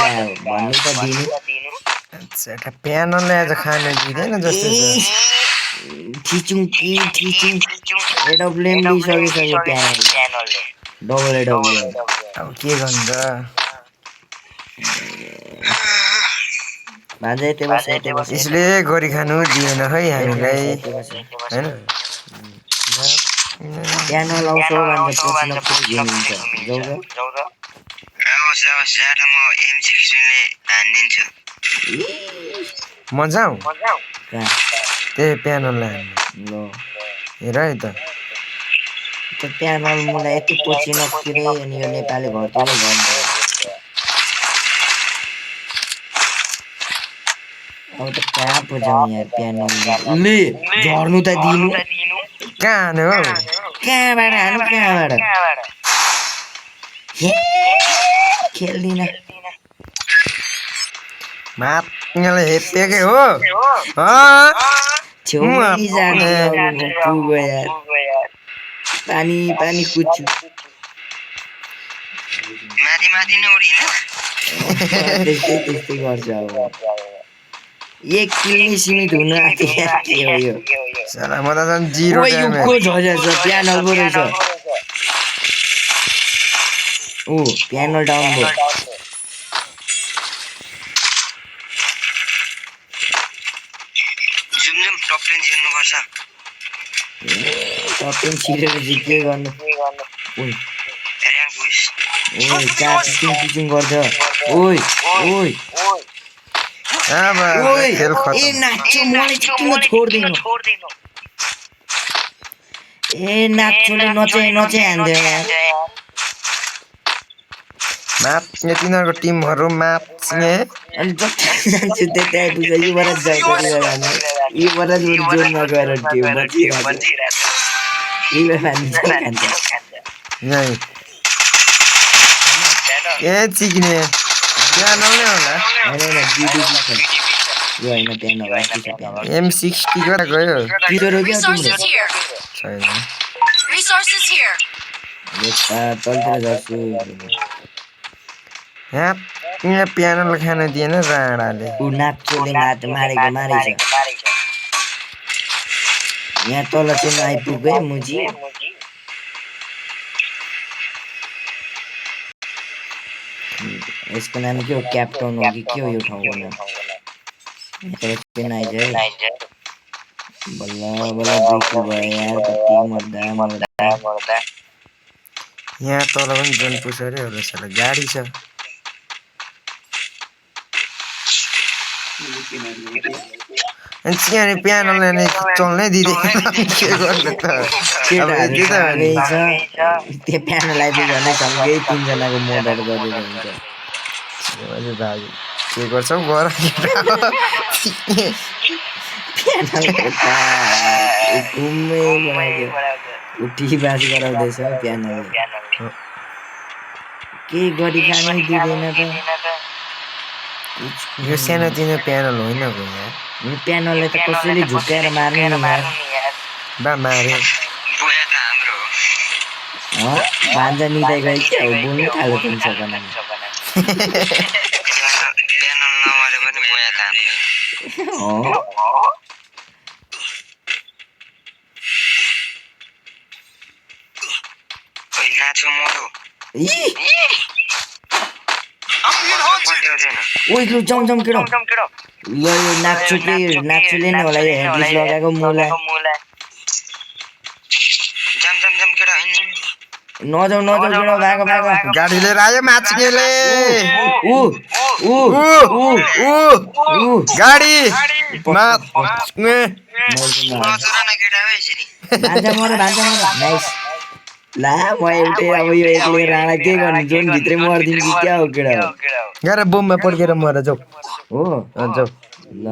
भन्नु त दिनु अच्छा प्यानलले आज खान दिँदैन जस्तो छ ठिचुङ एडब्ल्युएम लिइसकिसक्यो प्यानलले डबल एडब्ल्युएम अब के गर्नु त भान्जा यतै बस यसले गरी खानु दिएन है हामीलाई हैन प्यानल आउँछ भान्जा पछिल्लो घुमिन्छ जाऊ आवाज ज्यादा म M16 ले हान्दिन्छु मजा आऊ त्यही प्यानललाई ल हेर है त त्यो प्यानल मलाई यति पछि नकिरे अनि यो नेपाली घरतिर भन्नु अब त कहाँ पुजाउँ यार प्यानल ले झर्नु त दिनु कहाँ हान्यो हौ कहाँबाट हानु कहाँबाट खेल्दिन मात्नेले हेपेकै हो छेउमा जाने पुग्यो यार पानी कुच्छु माथि नै उडिन त्यस्तै गर्छ अब एक किल्ने सीमित हुनु आँटे के हो यो साला म त झन् 0 युको झरेछ प्यानल पो रहेछ ओ प्यानल डाउन भयो जुम टप 10 खेल्नुपर्छ टप 10 छिरेर चाहिँ के गर्नु ओइ र्याङ्क बुइस ओइ चाचिङ गर्छ ओइ खेल खतम ए नाच्यो मलाई चाहिँ किन छोड्दैन ए नाच्योले नचाइ हान्दियो यार माप्ने तिनीहरूको टिमहरू माप्ने अनि जति जान्छु त्यतै आइपुग्छ योबाट जोनमा गएर टिम बचिरहेको यही ए चिक्ने प्यानल नै होला यो होइन प्यानल M60 कता गयो छैन तलतिर जान्छु यहाँ प्यानल खान दिएन राणाले ऊ नाच्योले मारेछ यहाँ तल चाहिँ आइपुग्यो मुजी यसको नाम के हो क्याप्टन हो कि के हो यो ठाउँको नाम आइज है बल्ल दुई भयो यार कति मर्दा यहाँ तल पनि जन पुसरे होला साला गाडी छ अनि चियाने प्यानलले नै चल्नै दिँदैन के गर्नु त अब यति त त्यो प्यानल आइपुग्यो भने सँगै 3 जनाको मर्डर गरेर हुन्छ अझै दाजु के गर्छौ गर उठी बाज गराउँदैछ प्यानल केही गरी खानै दिँदैन त यो सानोतिनो प्यानल होइन गो यार यो प्यानलले त कसैले झुक्काएर मार्ने नि यार बा मारे बोया त हाम्रो हो भान्जा निदाइ गयो के हो बोल्नु थाल्यो पनि सपना प्यानल नमारे पनि बोया त हाम्रो ओइ नाचो मोरो ओइ लु जम केडो ल यो नाच्चुले नै होला यो हेडलिस लगाएको मुला जम केडा नजाउ केडो भागो गाडी लिएर आयो माछिकेले गाडी माछ्ने भान्जा मर नाइस ला म एउटै अब यो एकले राणा के गर्ने जोन भित्रै मर्दिन कि क्या हो केडा हो गएर बममा पड्केर मर जाऊ हो जाऊ ल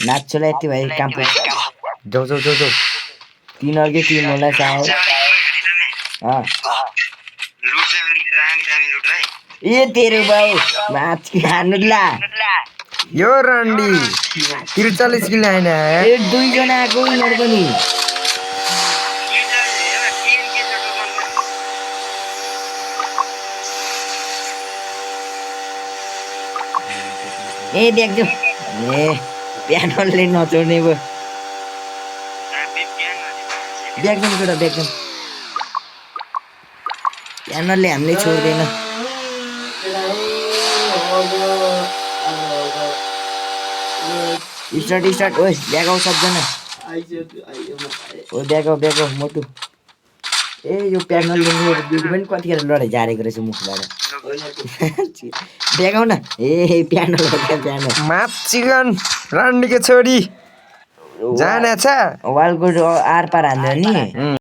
नाच्चोलाई यति भाइ काम पर्छ जाऊ तिनीहरूकै टिम होला सायद ए तेरो बाउ माछी हान्नु ला यो रन्डी 43 किलो हैन ए 2 जना आको उनीहरु पनि ए देख्छु ए प्यानलले नचोड्ने भयो देख्छौँ केटा देख्छौँ प्यानलले हामीले छोड्दैन स्टार्ट ओइ ब्यागाउ सबजना ओ ब्यागाउ मोटु ए यो प्यानलले मेरो बिटी पनि कतिखेर लडाइँ झारेको रहेछ मुखबाट ब्यागाउ न ए प्यानल माचिगन रानीको छोरी जाने छ वालको आर पार हान्दैन नि